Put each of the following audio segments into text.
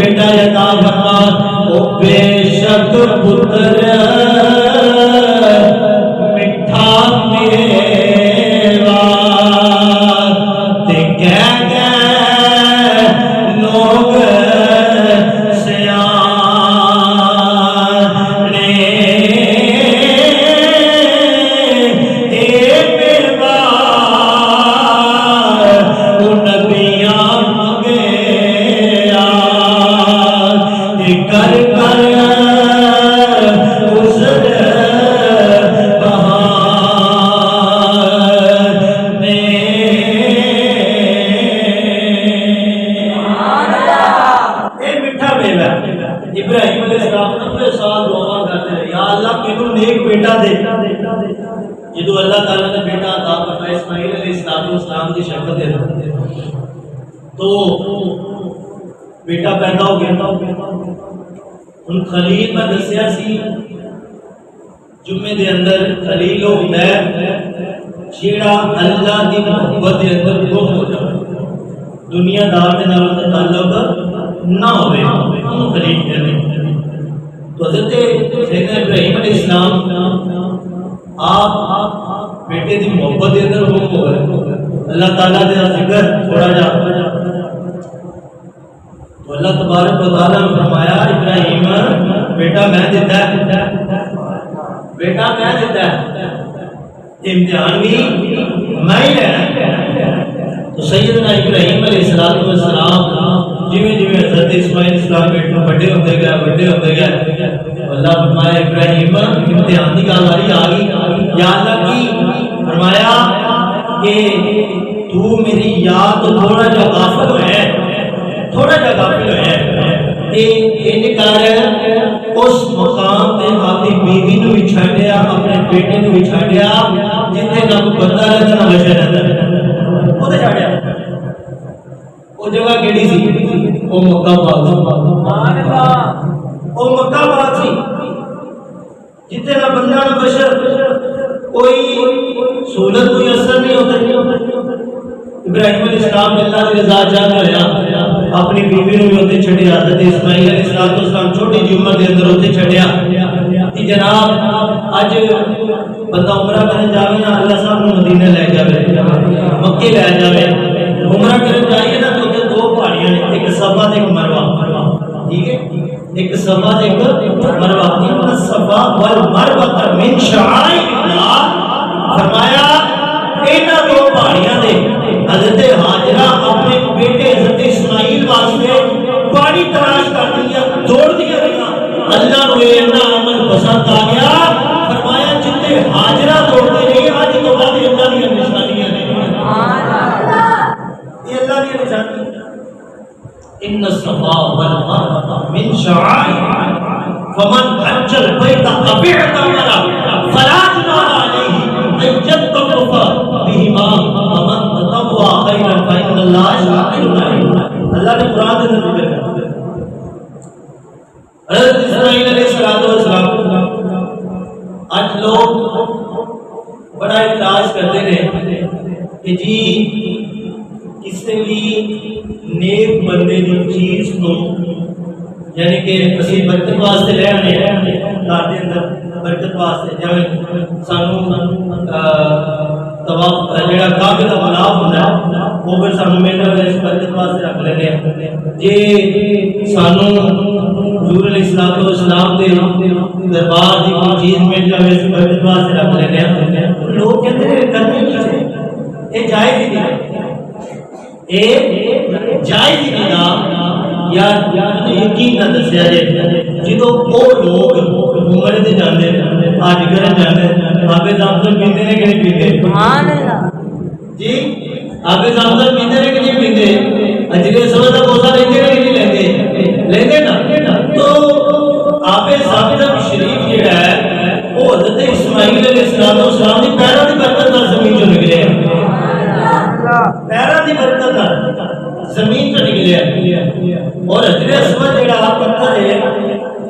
بیٹا عطا فرما، او بے شک پتر میٹھا میوا تے کہہ گئے لوگ سیانے اے میرا او نبیاں منگیا کر کر گزر بہانے اے میٹھا میوہ ابراہیم علیہ السلام 90 سال دعا کرتے رہے، یا اللہ مینو نیک بیٹا دے۔ جدو اللہ تعالیٰ نے بیٹا عطا فرمایا اسماعیل علیہ السلام کی شکل دے تو بیٹا پیدا ہو گیا۔ ان خلیل میں دسیا سی جمعے دے اندر خلیل ہوتا ہے جیڑا اللہ دی محبت دے اندر گم ہو جائے، دنیا دار دے نال تعلق نہ ہوئے، انہوں خلیل کہتے ہیں۔ تو حضرت سیدنا ابراہیم علیہ السلام آپ بیٹے دی محبت دے اندر گم ہو گئے، اللہ تعالیٰ دے ذکر تھوڑا جا تو اللہ تبارک و تعالیٰ نے فرمایا ابراہیم بیٹا میں دیتا ہے، بیٹا میں دیتا ہے، امتحان بھی میں ہی لینا ہے۔ تو سیدنا ابراہیم علیہ السلام جویں جویں حضرت اسماعیل السلام بیٹے بڑے ہوتے گئے اللہ فرمایا ابراہیم امتحان کی گل والی آ گئی، یا اللہ کی فرمایا کہ تو میری یاد تو تھوڑا جا غافل ہے، تھوڑا جا غافل ہے کہ ان کر اس مقام تے اپنی بیوی نو بھی چھڈیا، اپنے بیٹے نو بھی چھڈیا جتھے نہ کوئی بندہ رہتا نہ بشر رہتا، وہ تے چھڈیا۔ وہ جگہ کیڑی سی؟ وہ مکہ پاک سی، سبحان اللہ، وہ مکہ پاک سی جتھے نہ بندہ نہ بشر، کوئی سہولت کوئی اثر نہیں ہوتا۔ ابراہیم علیہ السلام نے اللہ کی رضا چاہ ہویا اپنی بیوی نو بھی اوتھے چھڈیا، حضرت اسماعیل علیہ السلام چھوٹی جی عمر دے اندر اوتھے چھڈیا کہ جناب اج بندہ عمرہ کرن جاوے نا اللہ صاحب نو مدینہ لے جاوے، مکے لے جاوے، عمرہ کرن جائیے نا تو اوتھے دو پہاڑیاں نے، ایک صفا تے ایک مروہ، ٹھیک ہے، ایک صفا تے ایک مروہ، ان صفا والمروہ من شعائر اللہ، فرمایا انہاں دو پہاڑیاں دے حضرت ہاجرہ اپنے بیٹے حضرت اسماعیل واسطے پانی تلاش کر دیا، دوڑ دیا رہا، اللہ نو یہ عمل پسند آ گیا، فرمایا جتنے ہاجرہ دوڑتے رہے آج تو بعد اللہ کی نشانیاں نے، یہ اللہ کی نشانیاں۔ ان الصفا والمروہ من شعائر فمن حج البیت او اعتمر فلا جناح علیہ ان یطوف بہما ومن تطوع خیرا فإن اللہ شاکر علیم۔ اللہ نے قرآن کے اندر ذکر کیا حضرت اسماعیل علیہ السلام آج لوگ بڑا اعتراض کرتے ہیں کہ جی کسی بھی نیک بندے کی چیز کو یعنی کہ اسی برکت واسطے لے آنے گھر کے اندر برکت واسطے جب سانو طواف جڑا کعبے دا طواف ہوندا ہے وہ پھر سانو ملدا ہے اس برکت واسطے رکھ لینے جے سانو حضور علیہ السلام دے دربار دی کوئی چیز مل جائے اس برکت واسطے رکھ لینے لوگ کہتے ہیں کرنے کی چاہیے یہ جائز ہی نہیں، یہ جائز ہی نہیں یا یقین نہ دسیا جائے جدو وہ لوگ عمرے تے جاندے حج کرن جاندے آبے زمزم پیندے نے کہ نہیں پیندے؟ سبحان اللہ جی آبے زمزم پیندے نے کہ نہیں پیندے؟ اجرے سوا دا کوسا لیندے نے کہ نہیں لیندے نا تو آبے زمزم شریف جڑا ہے وہ حضرت اسماعیل علیہ السلام دی پیروں دی برکت نال زمین چوں نکلے، پیروں دی برکت نال زمین چوں نکلے، اور حجر اسود جڑا پتھر ہے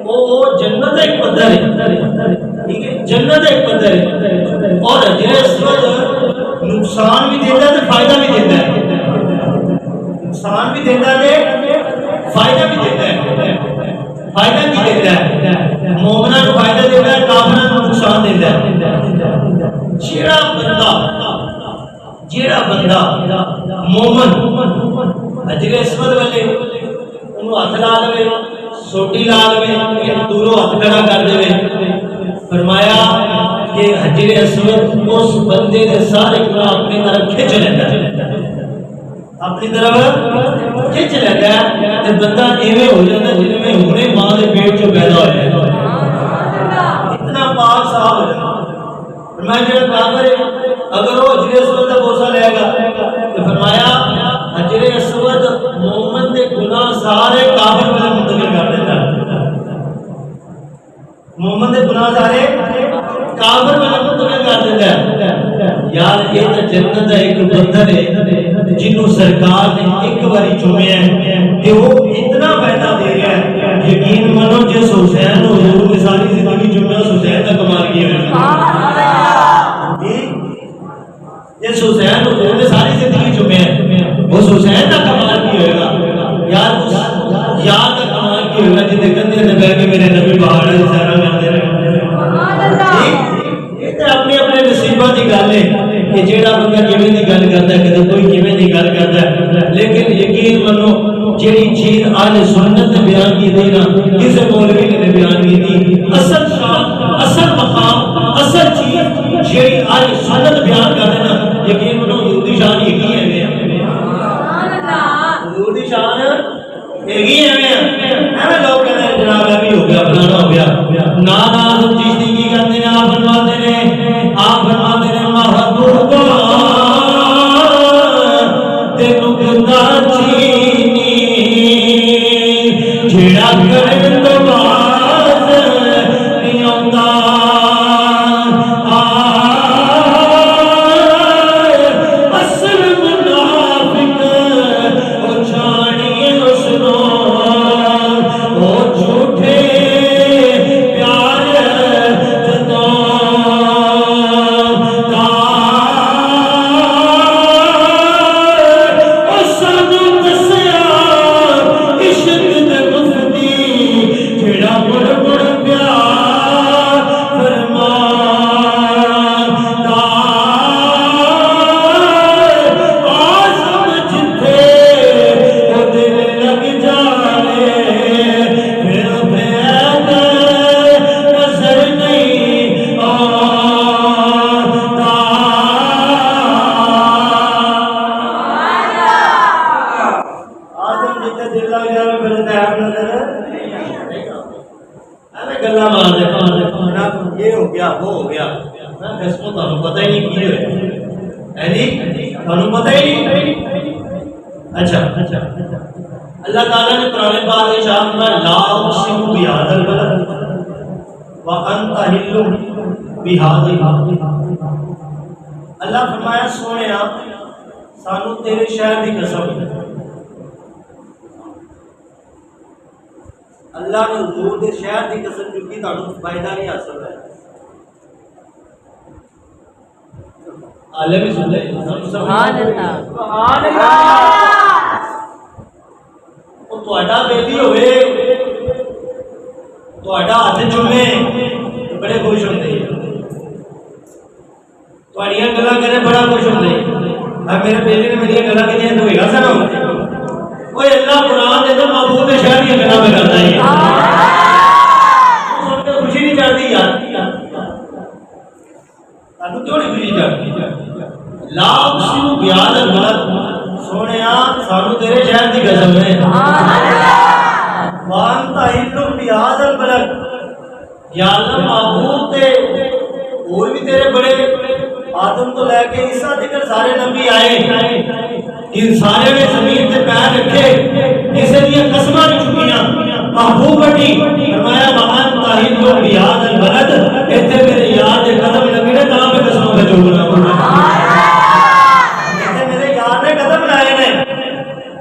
وہ جنت ایک پتھر ہے، ٹھیک ہے، جنت ایک پتھر ہے، اور حجر اسود نقصان بھی دیتا ہے فائدہ بھی دیتا ہے، نقصان بھی دیتا ہے فائدہ بھی دیتا ہے۔ جیڑا بندہ مومن حجر اسود والے انہوں ہاتھ لا لے سوٹی لا لے دوروں ہاتھ کھڑا کر دے فرمایا کہ حجر اسود اس بندے دے سارے گناہ اپنی طرف کھچ لیتا ہے اپنی طرف کھچ لیتا ہے تے بندہ ایویں ہو جاتا ہے جن میں ہونے ماں دے پیٹ چوں پیدا ہو جائے اتنا پاک صاف ہو جاتا فرمایا جڑا کافر ہے اگر وہ حجر اسود کا بوسہ لے گا تو فرمایا حجر اسود مومن دے گناہ سارے کافر میں منتقل کر دیتا ہے مومن دے گناہ سارے کافر میں منتقل کر دیتا ہے یار یہ تو جنت کا ایک بندر ہے جنہوں سرکار نے ایک باری چومیا ہے کہ وہ اتنا فائدہ دے رہا ہے یقین منو جس حسین حضور نے ساری زندگی چومیا اس حسین کا کمال کیا ہے جس حسین حضور نے ساری زندگی چومیا ہے اس حسین کا کمال کی ہوئے گا یار اس یاد کا کمال کی ہوئے گا جنہیں کندھے نے بیٹھ کے میرے نبی پہاڑ سے سیرا کرتے رہے یہ تو اپنے اپنے نصیبہ کی گل ہے کہ جیڑا بندہ کیویں دی گل کرتا ہے کدے کوئی کیویں دی گل کرتا ہے لیکن یقین منو جیڑی چیز اہل سنت نے بیان کی تھی نا کسی مولوی نے بیان کی تھی اصل شان اصل مقام اصل چیز جیڑی اہل سنت بیان کرتے نا یقین منو حضور دی شان یہی ہے حضور دی شان یہی ہے ایویں لوگ کہتے ہیں جناب ابھی ہو گیا فلانا ہو گیا نا سب چیز کی کرتے ہیں آپ فرماتے ہیں محبوبہ تینوں گندا چینی جڑا کرن تو باز نہیں آوندا اصل منافق او جانی اس نو او جھوٹے پیار جدوں اللہ تعالیٰ نے قرآن پاک میں ارشاد فرمایا لا اقسم بهذا البلد وانت حل بهذا البلد اللہ فرمایا سونیا سانو تیرے شہر دی قسم اللہ نے حضور دے شہر دی قسم چکی تانوں فائدہ نہیں حاصل ہے عالم سن لے سبحان اللہ سبحان اللہ تہاڈا بیٹی ہوئے تہاڈا ہاتھ چومے بڑے خوش ہوندے تہاڈیاں گلاں کرے بڑا خوش ہوندے میرے بیٹے نے میری گلاں کیتیاں تو ہوئے گا سر اوے اللہ قرآن دے تو محبوب دے شہر دی گلاں میں کردا ہے سن کے خوشی نہیں چڑھدی یار تانوں کیوں نہیں خوشی چڑھدی لا اقسم بهذا البلد سونیا سانو تیرے شہر دی قسم ہے وانت حل بهذا البلد یا اللہ محبوب تے اور بھی تیرے بڑے آدم تو لے کے عیسیٰ تک سارے نبی آئے ان سارے نے زمین تے پیر رکھے کسی دیا قسماں نہیں چکیاں محبوب بڑی فرمایا وانت حل بهذا البلد ایتھے میرے یار دے قدم لگے نے تاں میں قسم پہ چوکنا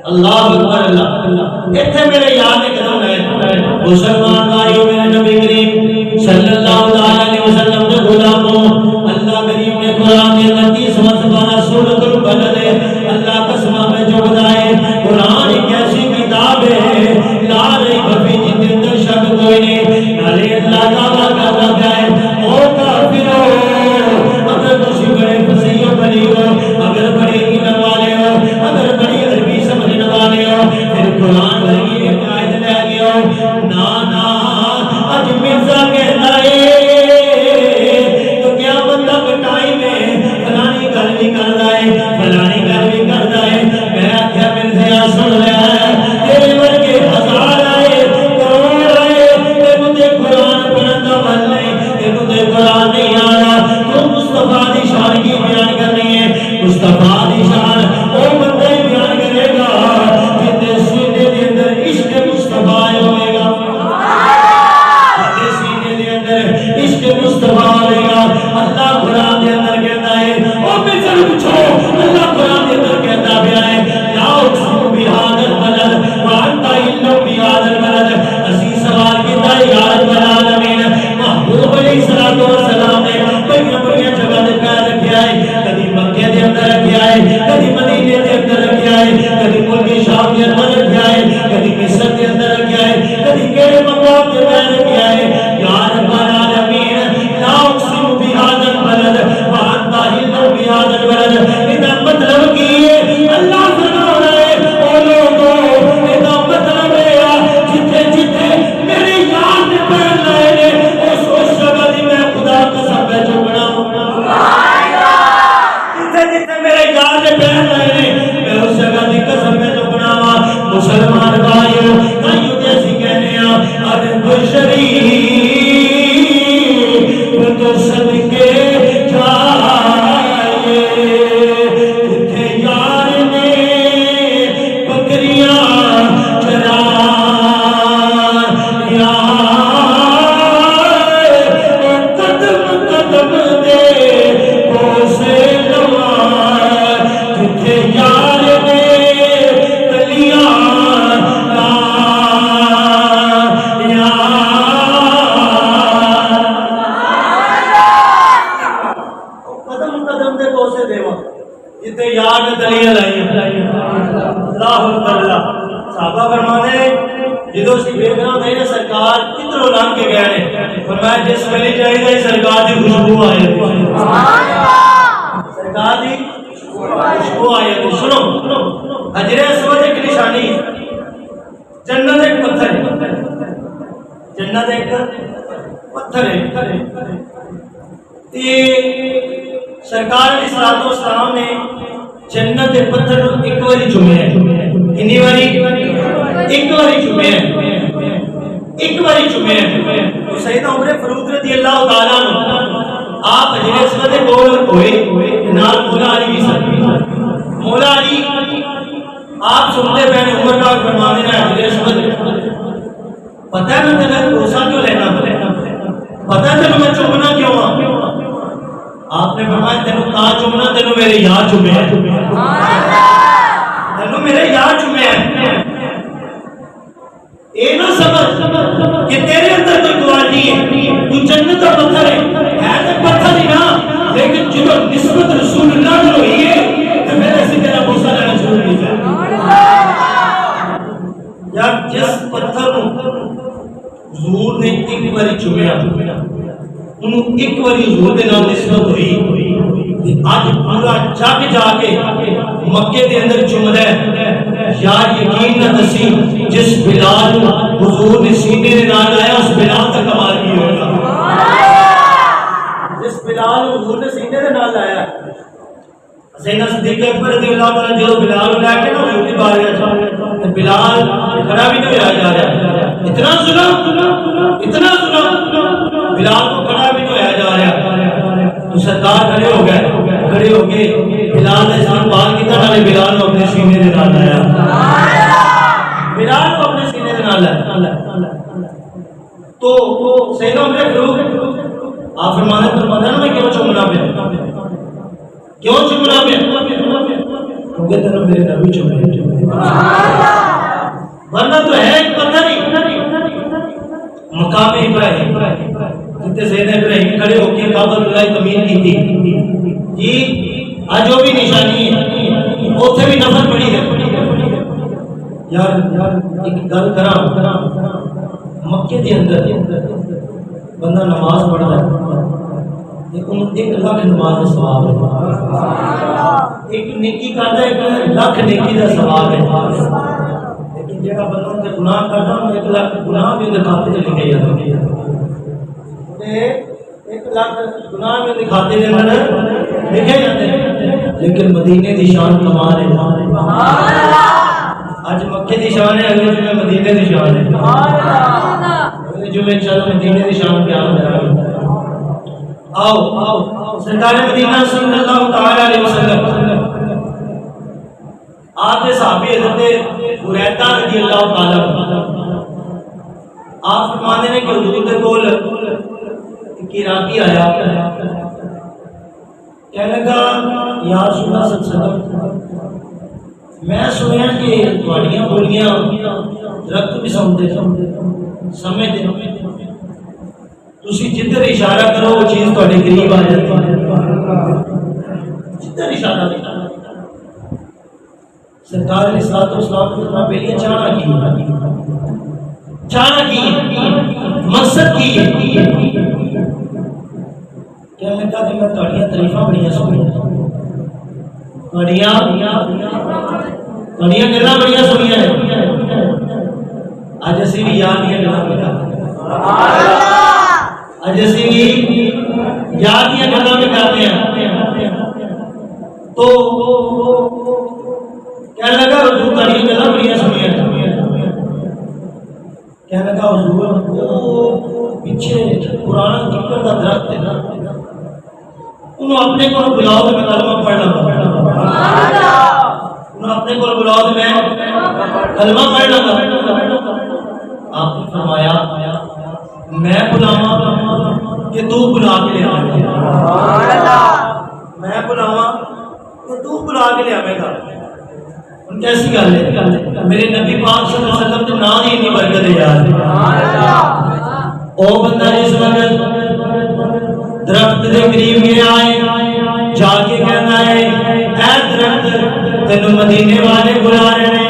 اللہ اکبر اللہ ایتھے میرے یاد نے قدم لائے مسلمان بھائیو میرے نبی کریم صلی اللہ علیہ وسلم کے غلاموں اللہ کریم نے قرآن کے 29واں سپارہ سورۃ البلد اللہ قسم میں جو بتائے قرآن ایک ایسی کتاب ہے لا ریب فیہ جس اندر شک کوئی نہیں نالے اللہ تعالیٰ کا ہے او کافرو اگر نا نا اج مرزا کہتا ہے تو کیا بندہ ٹائم ہے فلانی گل بھی کرتا ہے فلانی گل بھی کرتا ہے میں آخیا مرزا سن لیا تیرے ورگے ہزار آئے کروڑ آئے تینوں تے قرآن پڑھن دا من نہیں تینوں تے قرآن نہیں آنا تو مصطفیٰ دی شان کی بیان کرنی ہے مصطفیٰ دی شان وہ بندہ ہی بیان کرے گا جتے سینے دے اندر عشق مصطفیٰ ہوئے گا جتے سینے دے اندر عشق مصطفیٰ ہوئے گا اللہ قرآن دے اندر کہتا ہے او میں چلو پوچھو اللہ قرآن دے اندر کہتا بھی آئے لا اقسم بہذا البلد وانت علم بہذا البلد اسی سوال کیتا ہے یا رب العالمین محبوب علیہ الصلوۃ والسلام نے بڑی بڑی جگہ تے پیر رکھیا ہے کبھی مکے دے اندر رکھیا ہے کبھی مدینے دے اندر رکھیا ہے کبھی ملک شام دے اندر رکھیا ہے کبھی مصر دے اندر رکھیا ہے کبھی کیڑے مقام تے پیر رکھیا ہے یا رب العالمین لا اقسم بہذا البلد وانت علم بہذا البلد ادا مطلب کی ہے اللہ فرما رہا ہے او لوگوں ادا مطلب ہے جتھے جتھے میری یاد نے پیر لائے نے اس جگہ دی میں خدا قسم پہ چکنا جتھے جتھے میرے یاد نے پیر لائے نے میں اس جگہ دی قسم پہ چکنا مسلمان بھائیو تائیو تے اسی کہنے ہاں ارد شریف تو صدقے جائے جتھے یار نے بکریاں چرا قدم قدم دے بوسے لوا جتھے یار نے کلیاں جتے یاد دلیل لائی اللہ اللہ صحابہ فرماتے ہیں جدو سی بیگنا تھے سرکار کتروں لنگ کے گئے نے فرمایا جس گلی چاہیے سرکار دی خوشبو آئی سرکار دی خوشبو آئی سنو حجر اسود ایک نشانی جنت ایک پتھر ہے جنت ایک پتھر ہے سرکار علیہ الصلوۃ والسلام نے جنت کے پتھر ایک باری چومے ہیں کنی باری ایک باری چومے ہیں ایک باری چومے ہیں تو سیدنا عمر فاروق رضی اللہ تعالیٰ عنہ آپ حجر اسود کے کول ہوئے نال مولا علی بھی سن مولا علی آپ سنتے پہنے عمر کا فرمانے ہیں حجر اسود پتہ ہے میں تیرا بھروسہ کیوں لینا پتہ ہے تینوں میں چومنا کیوں آپ نے فرمایا تینوں کہاں چومنا تینوں میرے یاد چومے ہیں تینوں میرے یاد چومے ہیں اے نہ سمجھ کہ تیرے اندر کوئی کوالٹی ہے تو جنت کا پتھر ہے تو پتھر ہی نا لیکن جو نسبت رسول اللہ جو ہوئی ہے تو میرے سے تیرا بوسہ لینا شروع کی جائے یا جس پتھر حضور نے ایک باری چومیا انہوں ایک باری حضور دے نام نسبت ہوئی آج پورا جگ جا کے مکے دے اندر چوم ہے یا یقین نہ دسی جس بلال حضور نے سینے دے نال لایا اس بلال کا کمال کی ہوگا جس بلال حضور نے سینے دے نال لایا سیدنا صدیق اکبر رضی اللہ تعالیٰ جو بلال لے کے نا حضور کی بارگاہ بلال کھڑا بھی نہیں ہوا جا رہا اتنا ظلم بلال کو کھڑا بھی نہیں ہوا جا رہا تو سرکار کھڑے ہو گئے بلال نے استقبال کیتا نالے بلال کو اپنے سینے دے نال لایا بلال کو اپنے سینے دے نال لایا تو سیدنا عمر فاروق آپ فرماتے ہیں میں کیوں چومنا پیا کیوں چومنا پیا کیونکہ تیرا میرے نبی چومے ورنہ تو ہے ایک پتھر ہی مقام ابراہیم جتنے سیدنا ابراہیم کھڑے ہو کے کعبۃ اللہ تعمیر کی تھی جی آج وہ بھی نشانی ہے اوتھے بھی نفل پڑھی ہے یار ایک گل کراں مکے دے اندر بندہ نماز پڑھتا ہے ایک لاکھ نماز کا ثواب ہے ایک نیکی کرتا ہے ایک لاکھ نیکی کا ثواب ہے لیکن جڑا بندہ تے گناہ کردا ہوں 1 لاکھ گناہ بھی اندر کھاتے چ لکھے جاندے تے 1 لاکھ گناہ بھی اندر کھاتے دے اندر لکھے جاندے لیکن مدینے دی شان کمال ہے سبحان اللہ اج مکے دی شان ہے اگلے جمعے مدینے دی شان ہے سبحان اللہ اگلے جمعے انشاءاللہ مدینے دی شان بیان کریں گے آؤ سرکار مدینہ صلی اللہ تعالی علیہ وسلم آپ کے صحابی حضرت حریرہ رضی اللہ تعالی آپ فرماتے ہیں کہ حضور کے کول ایک عراقی آیا کہنے لگا یا رسول اللہ صلی اللہ علیہ وسلم میں سنیا کہ تھوڑیاں بولیاں درخت بھی سمجھتے تسی جدھر اشارہ کرو وہ چیز تھوڑے قریب آ جاتی ہے جدھر اشارہ سرکار علیہ الصلوۃ والسلام نے فرمایا پہلے چاہنا کی مقصد کی کہنے لگا کہ میں تھوڑیاں تعریفاں بڑیاں سنیاں تھوڑیاں گلاں بڑیاں سنیاں ہیں اج اسی بھی یاد دیا گلاں کرتے اج اسی بھی یاد دیا گلاں کرتے ہیں تو کہنے لگا حضور تھوڑیاں گلاں بڑیاں سنیاں کہنے لگا حضور پیچھے پرانا ککڑ کا درخت ہے نا انہوں اپنے کو بلاؤ تو میں کلمہ پڑھ لوں انہوں اپنے کو بلاؤ تو میں کلمہ پڑھ لوں آپ نے فرمایا میں بلاواں کہ تو بلا کے لے آئے میں بلاواں کہ تو بلا کے لے آئے گا کیسی گل ہے میرے نبی پاک صلی اللہ علیہ وسلم کے نام ہی اتنی برکت ہے یار او بندہ جس وقت درخت دے قریب گیا ہے جا کے کہنا ہے اے درخت تینوں مدینے والے بلا رہے ہیں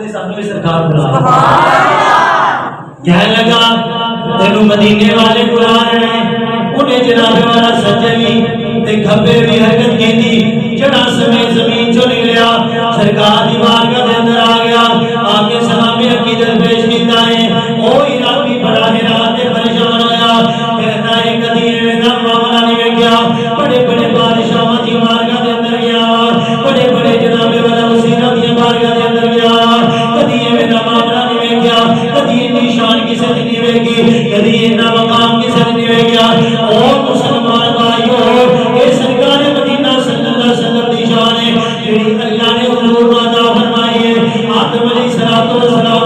سانو سرکار بلا کہنے لگا تینوں مدینے والے بلا رہے ہیں انہیں جناب والا سجے بھی کھبے بھی حرکت کی تھی جڑا سمیت زمین چو نکلیا سرکار دی بارگاہ دے اندر آ گیا آگے سلامی عقیدت پیش کیتا ہے او علاقی بڑا حیران تے پریشان ہویا کہتا ہے کدی ایویں دا معاملہ نہیں ویکھیا بڑے بڑے بادشاہاں دی بارگاہ دے اندر گیا بڑے بڑے جناب والا وزیراں دی بارگاہ دے اندر گیا کدی ایویں دا معاملہ نہیں ویکھیا کدی اتنی شان کسے دی نہیں ویکھی کدی اتنا مقام کسے دی نہیں ویکھیا او مسلمان بھائیو اے سرکار مدینہ صلی اللہ علیہ وسلم دی شان ہے جڑی اللہ نے حضور کو عطا فرمائی ہے آدم علیہ السلام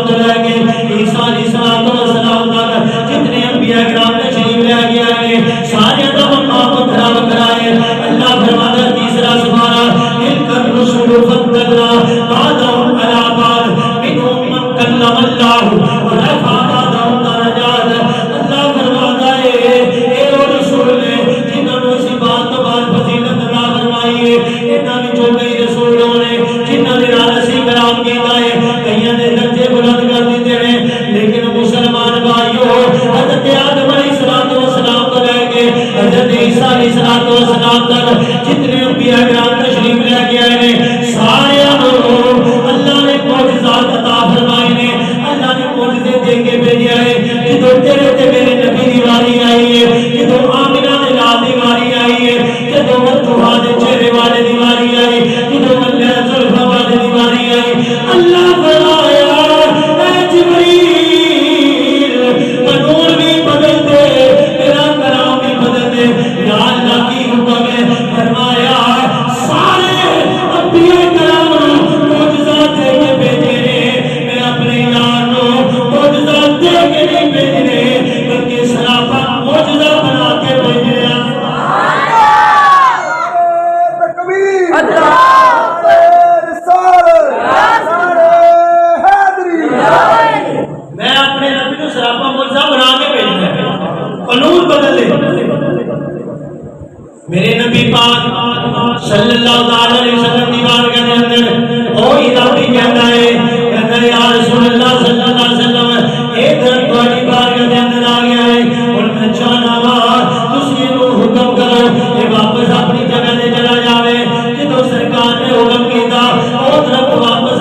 سے لے کے عیسیٰ علیہ السلام تک جتنے انبیاء کرام تشریف لے کے آئے سارے کا مقام بکھرا بکھرا ہے اللہ فرماتا ہے تیسرا سپارہ تلک الرسل فضلنا بعضهم علی بعض منهم من کلم اللہ ورفع بعضهم درجات اللہ فرماتا ہے اے وہ رسول نے جنہوں نے اسی بات تو بعد فضیلت عطا فرمائی ہے انہاں وچوں کئی رسولوں نے جنہاں نے راستی کلام کیتا ہے کئیاں نے درجے بلند کر دیتے ہیں لیکن مسلمان بھائیو حضرت آدم علیہ السلام کو لے کے حضرت عیسیٰ علیہ السلام تک جتنے انبیاء کرام تشریف لے کے آئے ہیں سارے اللہ نے معجزات عطا فرمائے نے اللہ نے معجزے دے کے بھیجا ہے جدوں تیرے تے میرے نبی دی واری آئی ہے جدوں آمنہ دے لال دی واری آئی ہے جدوں مطلوبہ دے چہرے والے دی واری آئی جدوں ملیہ زلفہ والے دی واری آئی اللہ فرمایا اے جبریل نور بھی بدل دے میرا کلام بھی بدل دے یا اللہ کی حکم ہے فرمایا سارے انبیاء کرام معجزات دے کے بھیجے میں اپنے یار معجزات دے کے نہیں بھیجنے بلکہ سراپا معجزہ بنا کے بھیجے میں اپنے نبی کو سراپا معجزہ بنا کے بھیجنا ہے قانون بدل دے میرے نبی پاک صلی اللہ علیہ وسلم کی بارگاہ کے اندر او الہی کہتا ہے یا رسول اللہ صلی اللہ علیہ وسلم اے درخت تمہاری بارگاہ کے اندر آ گیا ہے اور میں چاہنا وا تسی نو حکم کرو کہ واپس اپنی جگہ تے چلا جاوے جدوں سرکار نے حکم کیتا او درخت واپس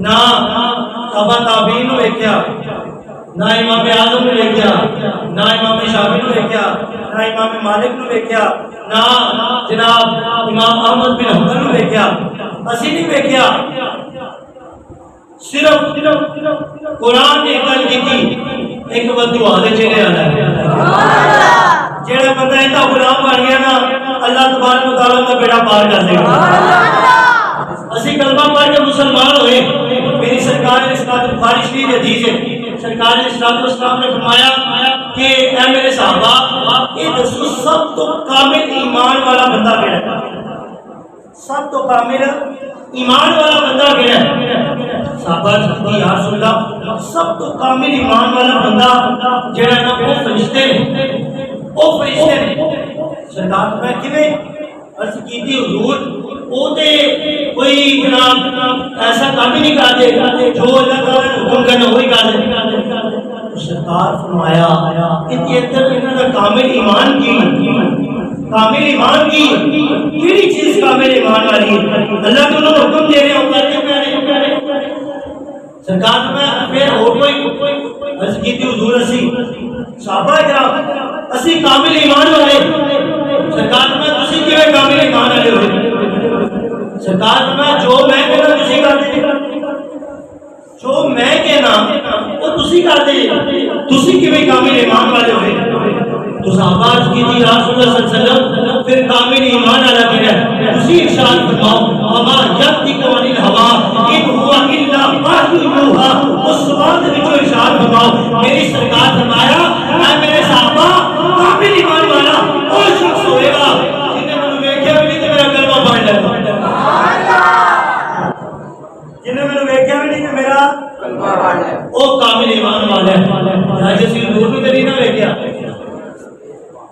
نہ صحابہ تابعین نو ویکھیا، نہ امام اعظم نو ویکھیا، نہ امام شافعی نو ویکھیا، نہ امام مالک نو ویکھیا، نہ جناب امام احمد بن حنبل نو ویکھیا، اسی نہیں ویکھیا، صرف قرآن نے گل کی ایک بددعا دے چہرے والا جڑا بندہ ایسا غلام بن گیا نا اللہ تبارک و تعالیٰ کا بیڑا پار کر دے گا۔ اسی کلمہ پڑھ کے مسلمان ہوئے، میری سرکار نے اسلام بخاری شریف حدیث ہے، سرکار نے اسلام نے فرمایا کہ اے میرے صحابہ یہ دسو سب تو کامل ایمان والا بندہ کیڑا ہے؟ سب تو کامل ایمان والا بندہ کیڑا ہے؟ صحابہ نے یا رسول اللہ سب تو کامل ایمان والا بندہ جڑا ہے نا وہ فرشتے نے، وہ فرشتے نے۔ سرکار میں کیویں عرض کیتی حضور وہ تے کوئی جناب ایسا کام ہی نہیں کرتے جو اللہ تعالیٰ نے حکم کرنا وہی کرتے۔ سرکار فرمایا انہاں دا کامل ایمان کی، کامل ایمان کی کیڑی چیز کامل ایمان والی ہے؟ اللہ تو انہوں نے حکم دے رہے ہو کرتے پیارے۔ سرکار میں پھر اور کوئی عرض کیتی حضور اسی صحابہ کرام اسی کامل ایمان والے، سرکار میں تسی کیویں کامل ایمان والے ہوئے؟ سرکار میں جو میں کہنا تسی کرتے، جو میں کہنا وہ تسی کرتے، تسی کیویں کامل ایمان والے ہوئے؟ تو صحابہ کی تھی رسول اللہ صلی اللہ علیہ وسلم پھر کامل ایمان والا کہنا ہے تسی ارشاد فرماؤ وما یقتک عن الہوا ان هو الا وحی یوحی، اس بات وچوں ارشاد فرماؤ میری سرکار فرمایا اے میرے صحابہ کامل ایمان والا وہ شخص ہوئے گا جن نے مینوں ویکھیا بھی نہیں تے میرا کلمہ پڑھ لیا، جن نے مینوں ویکھیا بھی نہیں تے میرا کلمہ پڑھ لیا، وہ کامل ایمان والا ہے۔ جس نے نور بھی نہیں نہ ویکھیا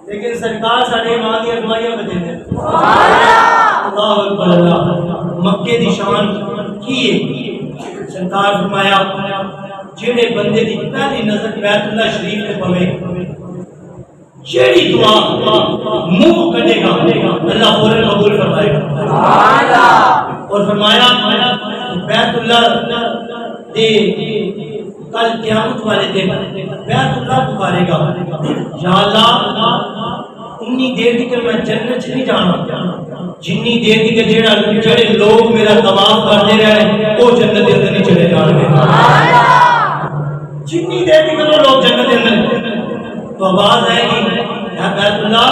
لیکن سرکار ساڈے ایمان دی اگوائیاں بدے دے۔ اللہ اکبر اللہ۔ مکے دی شان کی ہے؟ سرکار فرمایا جڑے بندے دی پہلی نظر بیت اللہ شریف تے پوے جیڑی دعا منہ کڈے گا اللہ فوراً قبول فرمائے گا۔ اور فرمایا بیت اللہ دے کل قیامت والے دن بیت اللہ پکارے گا یا اللہ انی دیر تک میں جنت نہیں جانا جنی دیر تک جڑے لوگ میرا طواف کرتے رہے وہ جنت کے اندر نہیں چلے جان گے، جنی دیر تک وہ لوگ جنت کے اندر تو آواز آئے گی یا بیت اللہ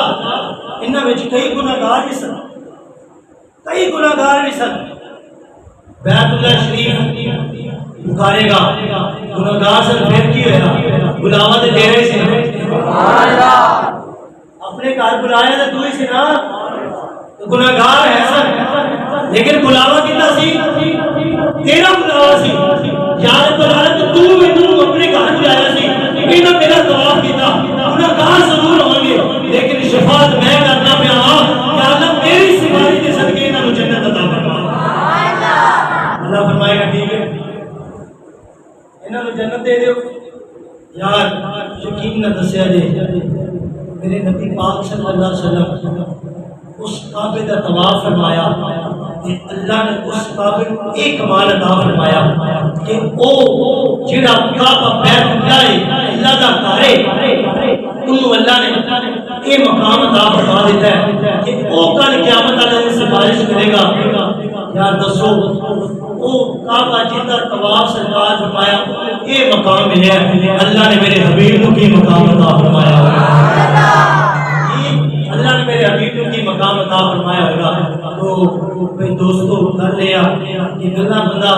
انہاں وچ کئی گناہگار بھی سن، کئی گناہگار بھی سن، بیت اللہ شریف پکارے گا گناہگار سن پھر کی ہوئے گا بلاوا تے تیرے سے اپنے گھر بلایا تے تو ہی سے نا تو گناہگار ہے سن لیکن بلاوا کتنا سی تیرا بلاوا سی یاد بلایا تو تو مینوں اپنے گھر بلایا سی انہاں میرا طواف کیتا گناہگار ضرور ہوں گے لیکن شفاعت میں کرنا پیا کہ اللہ میری سفارش کے صدقے انہاں نوں جنت عطا فرما۔ اللہ فرمائے گا ٹھیک ہے انہاں نوں جنت دے دیو یار یقین نہ دسیا جے میرے نبی پاک صلی اللہ علیہ وسلم اس کعبے کا طواف فرمایا کہ اللہ نے اس کعبے کو ایک کمال عطا فرمایا کہ او جڑا کعبہ بیت اللہ ہے اللہ دا گھر ہے انہوں اللہ نے یہ مقام عطا فرما دیتا ہے کہ او کل قیامت والے دن سفارش کرے گا یار دسو وہ کعبہ جیتا طواف سرکار فرمایا یہ مقام ملیا اللہ نے میرے حبیب کو کی مقام عطا فرمایا اللہ نے میرے حبیب کو کی مقام عطا فرمایا ہوگا۔ تو بھئی دوستو کر لیا کہ گلا بندہ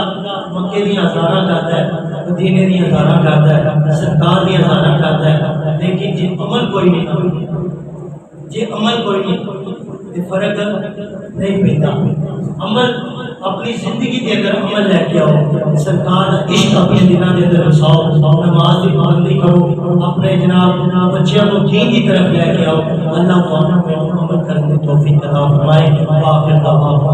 مکے دی ہزاراں کرتا ہے مدینے دی ہزاراں کرتا ہے سرکار دی ہزاراں کرتا ہے لیکن جی عمل کوئی نہیں فرق نہیں پیدا عمل اپنی زندگی کے اندر عمل لے کے آؤ سرکار عشق اپنے دنوں کے اندر رساؤ نماز کی پابندی کرو اپنے جناب بچیاں کو دین کی طرف لے کے آؤ اللہ کو عمل کرنے کی توفیق عطا فرمائے آخر دعوانا